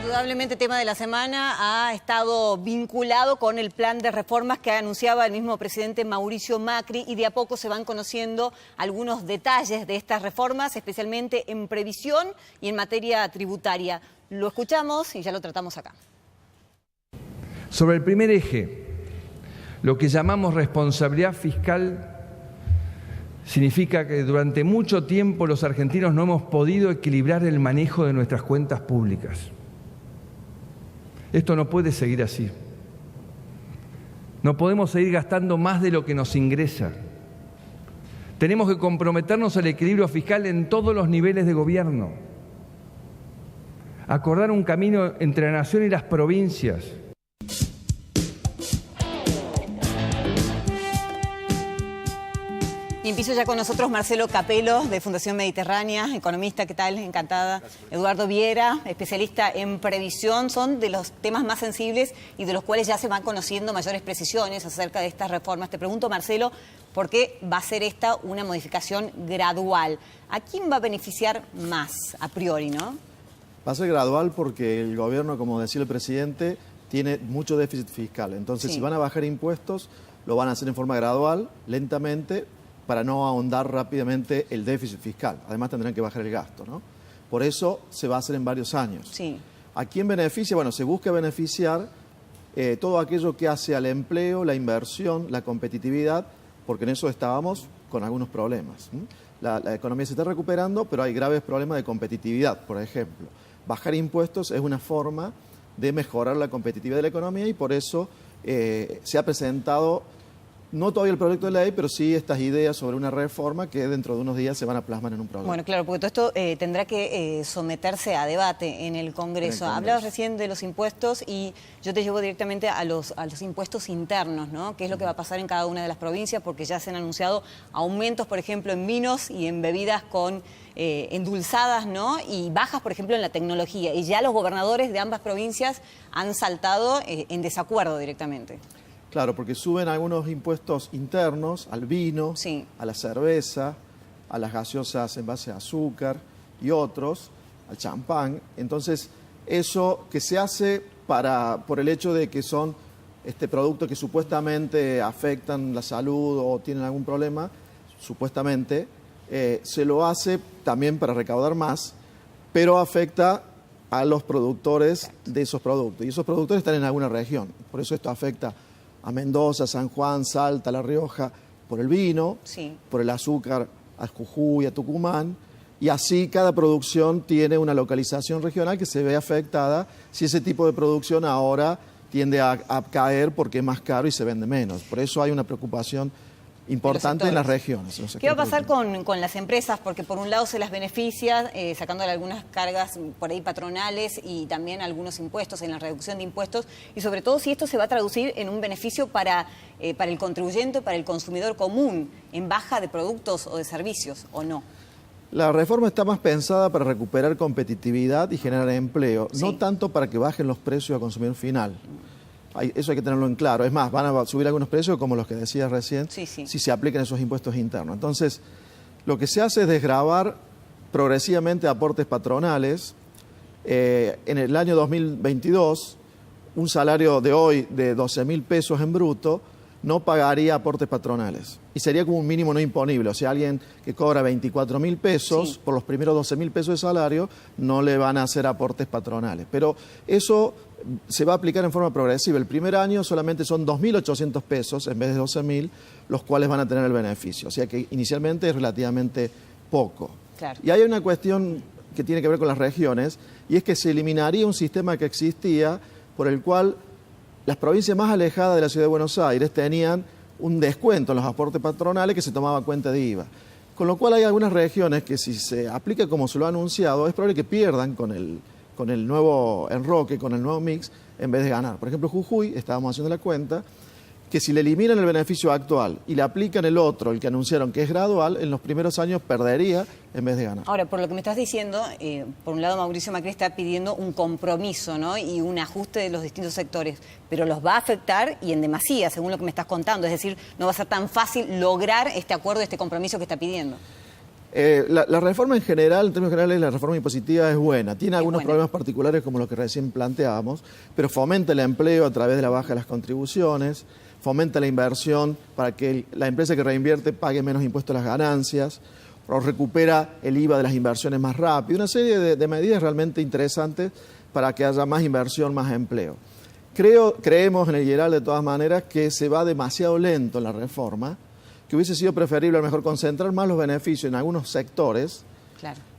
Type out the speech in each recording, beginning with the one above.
Indudablemente tema de la semana ha estado vinculado con el plan de reformas que anunciaba el mismo presidente Mauricio Macri y de a poco se van conociendo algunos detalles de estas reformas, especialmente en previsión y en materia tributaria. Lo escuchamos y ya lo tratamos acá. Sobre el primer eje, lo que llamamos responsabilidad fiscal significa que durante mucho tiempo los argentinos no hemos podido equilibrar el manejo de nuestras cuentas públicas. Esto no puede seguir así. No podemos seguir gastando más de lo que nos ingresa. Tenemos que comprometernos al equilibrio fiscal en todos los niveles de gobierno. Acordar un camino entre la nación y las provincias. Y empiezo ya con nosotros Marcelo Capelo, de Fundación Mediterránea, economista, ¿qué tal? Encantada. Gracias. Eduardo Viera, especialista en previsión. Son de los temas más sensibles y de los cuales ya se van conociendo mayores precisiones acerca de estas reformas. Te pregunto, Marcelo, ¿por qué va a ser esta una modificación gradual? ¿A quién va a beneficiar más, a priori, no? Va a ser gradual porque el gobierno, como decía el presidente, tiene mucho déficit fiscal. Entonces, si van a bajar impuestos, lo van a hacer en forma gradual, lentamente, para no ahondar rápidamente el déficit fiscal. Además tendrán que bajar el gasto, ¿no? Por eso se va a hacer en varios años. Sí. ¿A quién beneficia? Bueno, se busca beneficiar todo aquello que hace al empleo, la inversión, la competitividad, porque en eso estábamos con algunos problemas. La economía se está recuperando, pero hay graves problemas de competitividad, por ejemplo. Bajar impuestos es una forma de mejorar la competitividad de la economía y por eso se ha presentado, no todavía el proyecto de ley, pero sí estas ideas sobre una reforma que dentro de unos días se van a plasmar en un programa. Bueno, claro, porque todo esto tendrá que someterse a debate en el Congreso. Hablabas recién de los impuestos y yo te llevo directamente a los impuestos internos, ¿no? ¿Qué es lo que va a pasar en cada una de las provincias? Porque ya se han anunciado aumentos, por ejemplo, en vinos y en bebidas con endulzadas, ¿no? Y bajas, por ejemplo, en la tecnología. Y ya los gobernadores de ambas provincias han saltado en desacuerdo directamente. Claro, porque suben algunos impuestos internos al vino, a la cerveza, a las gaseosas en base a azúcar y otros, al champán. Entonces, eso que se hace por el hecho de que son productos que supuestamente afectan la salud o tienen algún problema, supuestamente, se lo hace también para recaudar más, pero afecta a los productores de esos productos. Y esos productores están en alguna región. Por eso esto afecta a Mendoza, San Juan, Salta, La Rioja, por el vino, por el azúcar, a Jujuy, a Tucumán, y así cada producción tiene una localización regional que se ve afectada si ese tipo de producción ahora tiende a caer porque es más caro y se vende menos. Por eso hay una preocupación importante en las regiones. ¿Qué va a pasar con las empresas? Porque por un lado se las beneficia, sacándole algunas cargas por ahí patronales y también algunos impuestos, en la reducción de impuestos, y sobre todo si esto se va a traducir en un beneficio para el contribuyente, para el consumidor común, en baja de productos o de servicios, ¿o no? La reforma está más pensada para recuperar competitividad y generar empleo, no tanto para que bajen los precios al consumidor final. Eso hay que tenerlo en claro. Es más, van a subir algunos precios, como los que decías recién, si se aplican esos impuestos internos. Entonces, lo que se hace es desgravar progresivamente aportes patronales. En el año 2022, un salario de hoy de 12.000 pesos en bruto no pagaría aportes patronales. Y sería como un mínimo no imponible. O sea, alguien que cobra 24.000 pesos, por los primeros 12.000 pesos de salario, no le van a hacer aportes patronales. Pero eso se va a aplicar en forma progresiva. El primer año solamente son 2.800 pesos en vez de 12.000, los cuales van a tener el beneficio. O sea que inicialmente es relativamente poco. Claro. Y hay una cuestión que tiene que ver con las regiones, y es que se eliminaría un sistema que existía por el cual las provincias más alejadas de la ciudad de Buenos Aires tenían un descuento en los aportes patronales que se tomaba cuenta de IVA. Con lo cual hay algunas regiones que si se aplica como se lo ha anunciado, es probable que pierdan con el nuevo enroque, con el nuevo mix, en vez de ganar. Por ejemplo, Jujuy, estábamos haciendo la cuenta, que si le eliminan el beneficio actual y le aplican el otro, el que anunciaron que es gradual, en los primeros años perdería en vez de ganar. Ahora, por lo que me estás diciendo, por un lado Mauricio Macri está pidiendo un compromiso, ¿no? Y un ajuste de los distintos sectores, pero los va a afectar y en demasía, según lo que me estás contando. Es decir, no va a ser tan fácil lograr este acuerdo, este compromiso que está pidiendo. La reforma en general, en términos generales, la reforma impositiva es buena. Tiene algunos problemas particulares como los que recién planteábamos, pero fomenta el empleo a través de la baja de las contribuciones, fomenta la inversión para que la empresa que reinvierte pague menos impuestos a las ganancias, o recupera el IVA de las inversiones más rápido. Una serie de medidas realmente interesantes para que haya más inversión, más empleo. Creemos en el Geral de todas maneras que se va demasiado lento en la reforma, que hubiese sido preferible a lo mejor concentrar más los beneficios en algunos sectores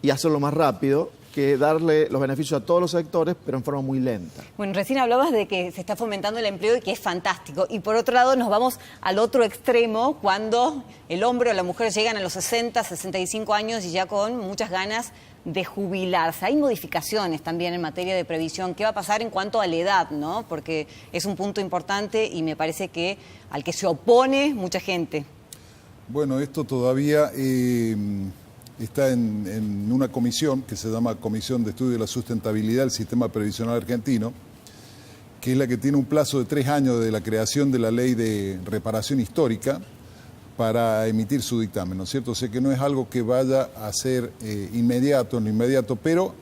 y hacerlo más rápido que darle los beneficios a todos los sectores, pero en forma muy lenta. Bueno, recién hablabas de que se está fomentando el empleo y que es fantástico. Y por otro lado nos vamos al otro extremo cuando el hombre o la mujer llegan a los 60, 65 años y ya con muchas ganas de jubilarse. Hay modificaciones también en materia de previsión. ¿Qué va a pasar en cuanto a la edad, no? Porque es un punto importante y me parece que al que se opone mucha gente. Bueno, esto todavía está en una comisión que se llama Comisión de Estudio de la Sustentabilidad del Sistema Previsional Argentino, que es la que tiene un plazo de 3 años de la creación de la ley de reparación histórica para emitir su dictamen, ¿no es cierto? O sea que no es algo que vaya a ser inmediato, pero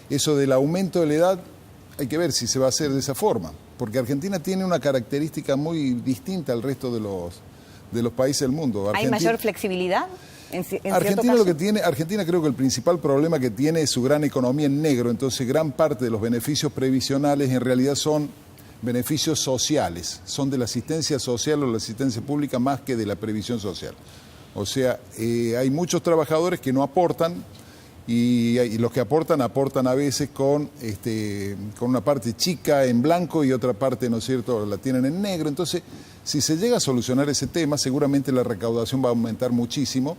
eso del aumento de la edad hay que ver si se va a hacer de esa forma, porque Argentina tiene una característica muy distinta al resto de los países del mundo. ¿Hay mayor flexibilidad? Argentina creo que el principal problema que tiene es su gran economía en negro, entonces gran parte de los beneficios previsionales en realidad son beneficios sociales, son de la asistencia social o la asistencia pública más que de la previsión social. O sea, hay muchos trabajadores que no aportan y los que aportan a veces con una parte chica en blanco y otra parte, ¿no es cierto?, la tienen en negro. Entonces, si se llega a solucionar ese tema, seguramente la recaudación va a aumentar muchísimo.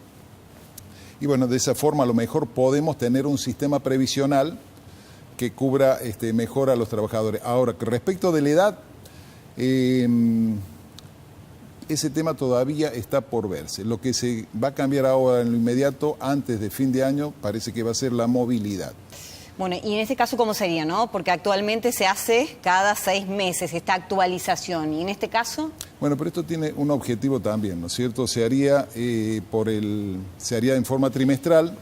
Y bueno, de esa forma a lo mejor podemos tener un sistema previsional que cubra mejor a los trabajadores. Ahora, respecto de la edad, ese tema todavía está por verse. Lo que se va a cambiar ahora en lo inmediato, antes de fin de año, parece que va a ser la movilidad. Bueno, y en ese caso, ¿cómo sería, no? Porque actualmente se hace cada 6 meses esta actualización. ¿Y en este caso? Bueno, pero esto tiene un objetivo también, ¿no es cierto? Se haría en forma trimestral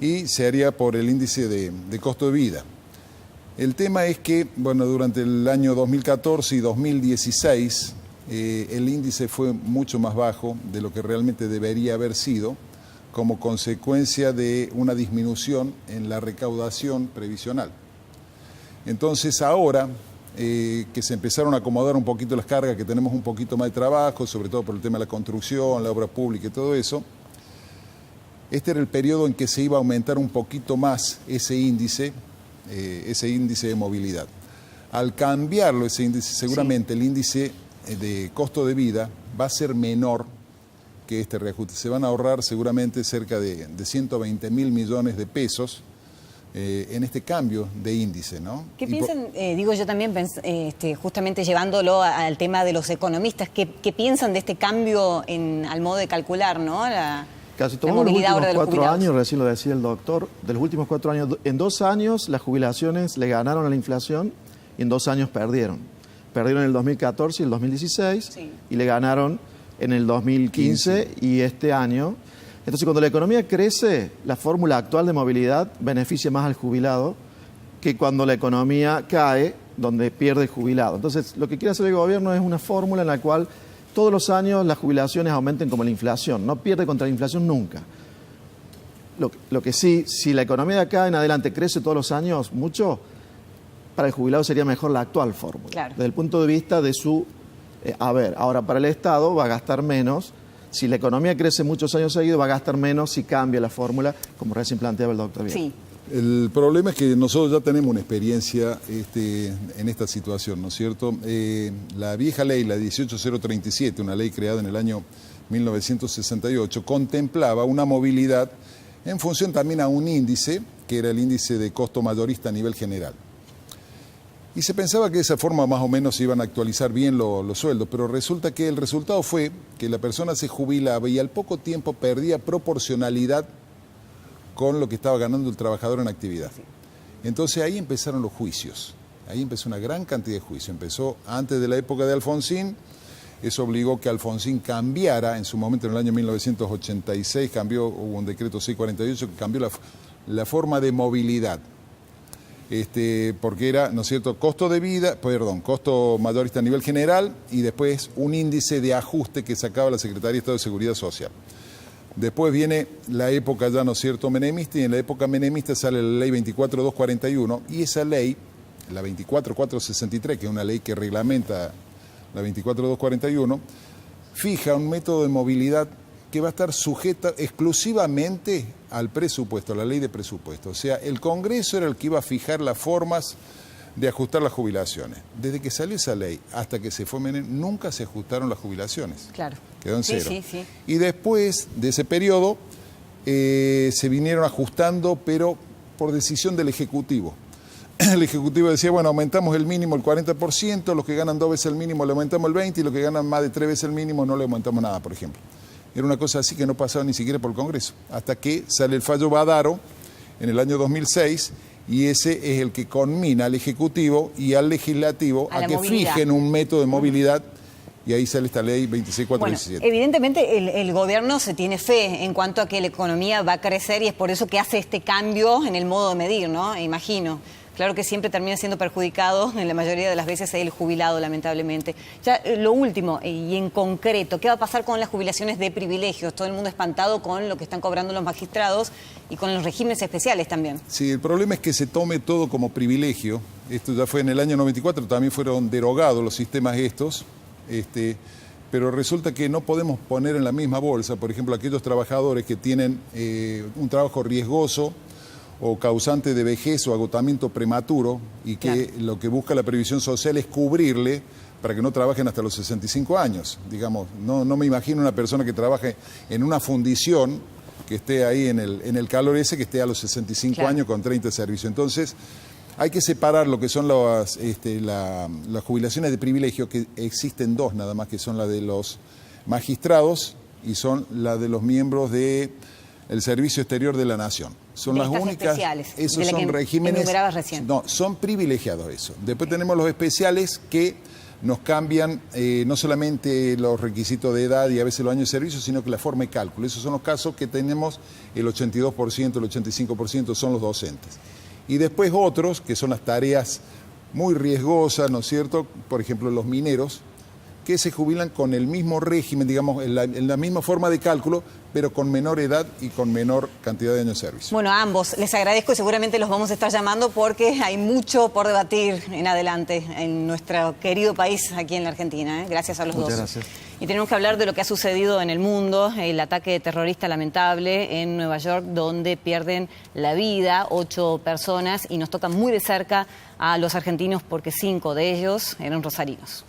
y se haría por el índice de costo de vida. El tema es que, bueno, durante el año 2014 y 2016 el índice fue mucho más bajo de lo que realmente debería haber sido, como consecuencia de una disminución en la recaudación previsional. Entonces ahora que se empezaron a acomodar un poquito las cargas, que tenemos un poquito más de trabajo, sobre todo por el tema de la construcción, la obra pública y todo eso, este era el periodo en que se iba a aumentar un poquito más ese índice de movilidad. Al cambiarlo ese índice, seguramente el índice de costo de vida va a ser menor que este reajuste. Se van a ahorrar seguramente cerca de 120.000 millones de pesos en este cambio de índice, ¿no? ¿Qué piensan, digo yo también, justamente llevándolo al tema de los economistas, qué piensan de este cambio al modo de calcular, ¿no? Casi todos los últimos 4 años, recién lo decía el doctor, de los últimos 4 años, en 2 años las jubilaciones le ganaron a la inflación y en 2 años perdieron. Perdieron en el 2014 y el 2016 y le ganaron en el 2015 y este año. Entonces, cuando la economía crece, la fórmula actual de movilidad beneficia más al jubilado que cuando la economía cae, donde pierde el jubilado. Entonces, lo que quiere hacer el gobierno es una fórmula en la cual todos los años las jubilaciones aumenten como la inflación. No pierde contra la inflación nunca. Lo que sí, si la economía de acá en adelante crece todos los años mucho, para el jubilado sería mejor la actual fórmula. Claro. Desde el punto de vista de su haber. Ahora, para el Estado va a gastar menos. Si la economía crece muchos años seguidos, va a gastar menos si cambia la fórmula, como recién planteaba el doctor Viera. Sí. El problema es que nosotros ya tenemos una experiencia en esta situación, ¿no es cierto? La vieja ley, la 18037, una ley creada en el año 1968, contemplaba una movilidad en función también a un índice, que era el índice de costo mayorista a nivel general. Y se pensaba que de esa forma más o menos se iban a actualizar bien los sueldos, pero resulta que el resultado fue que la persona se jubilaba y al poco tiempo perdía proporcionalidad con lo que estaba ganando el trabajador en actividad. Entonces ahí empezaron los juicios, ahí empezó una gran cantidad de juicios. Empezó antes de la época de Alfonsín, Eso obligó que Alfonsín cambiara, en su momento en el año 1986, hubo un decreto 648 que cambió la forma de movilidad. Porque era, ¿no es cierto?, costo mayorista a nivel general y después un índice de ajuste que sacaba la Secretaría de Estado de Seguridad Social. Después viene la época ya, ¿no es cierto?, menemista, y en la época menemista sale la ley 24241 y esa ley, la 24463, que es una ley que reglamenta la 24241, fija un método de movilidad que va a estar sujeta exclusivamente al presupuesto, a la ley de presupuesto. O sea, el Congreso era el que iba a fijar las formas de ajustar las jubilaciones. Desde que salió esa ley hasta que se fue Menem, nunca se ajustaron las jubilaciones. Claro. Quedó en cero. Sí. Y después de ese periodo se vinieron ajustando, pero por decisión del Ejecutivo. El Ejecutivo decía, bueno, aumentamos el mínimo el 40%, los que ganan 2 veces el mínimo le aumentamos el 20% y los que ganan más de 3 veces el mínimo no le aumentamos nada, por ejemplo. Era una cosa así que no pasaba ni siquiera por el Congreso, hasta que sale el fallo Badaro en el año 2006 y ese es el que conmina al Ejecutivo y al Legislativo a que fijen un método de movilidad y ahí sale esta ley 26417. Bueno, evidentemente el gobierno se tiene fe en cuanto a que la economía va a crecer y es por eso que hace este cambio en el modo de medir, ¿no? Imagino. Claro que siempre termina siendo perjudicado, en la mayoría de las veces, el jubilado, lamentablemente. Ya, lo último, y en concreto, ¿qué va a pasar con las jubilaciones de privilegios? Todo el mundo espantado con lo que están cobrando los magistrados y con los regímenes especiales también. Sí, el problema es que se tome todo como privilegio. Esto ya fue en el año 94, también fueron derogados los sistemas estos, pero resulta que no podemos poner en la misma bolsa, por ejemplo, aquellos trabajadores que tienen un trabajo riesgoso, o causante de vejez o agotamiento prematuro y que claro, lo que busca la previsión social es cubrirle para que no trabajen hasta los 65 años. Digamos, no me imagino una persona que trabaje en una fundición que esté ahí en el calor ese, que esté a los 65 claro, años con 30 de servicio. Entonces, hay que separar lo que son las jubilaciones de privilegio, que existen dos nada más, que son la de los magistrados y son la de los miembros del Servicio Exterior de la Nación. Son las únicas, esos son regímenes, no, son privilegiados eso. Después tenemos los especiales que nos cambian no solamente los requisitos de edad y a veces los años de servicio, sino que la forma de cálculo. Esos son los casos que tenemos, el 82%, el 85% son los docentes. Y después otros, que son las tareas muy riesgosas, ¿no es cierto? Por ejemplo, los mineros, que se jubilan con el mismo régimen, digamos, en la misma forma de cálculo, pero con menor edad y con menor cantidad de años de servicio. Bueno, a ambos les agradezco y seguramente los vamos a estar llamando porque hay mucho por debatir en adelante en nuestro querido país aquí en la Argentina. Gracias a los dos. Gracias. Y tenemos que hablar de lo que ha sucedido en el mundo, el ataque terrorista lamentable en Nueva York, donde pierden la vida 8 personas y nos toca muy de cerca a los argentinos porque 5 de ellos eran rosarinos.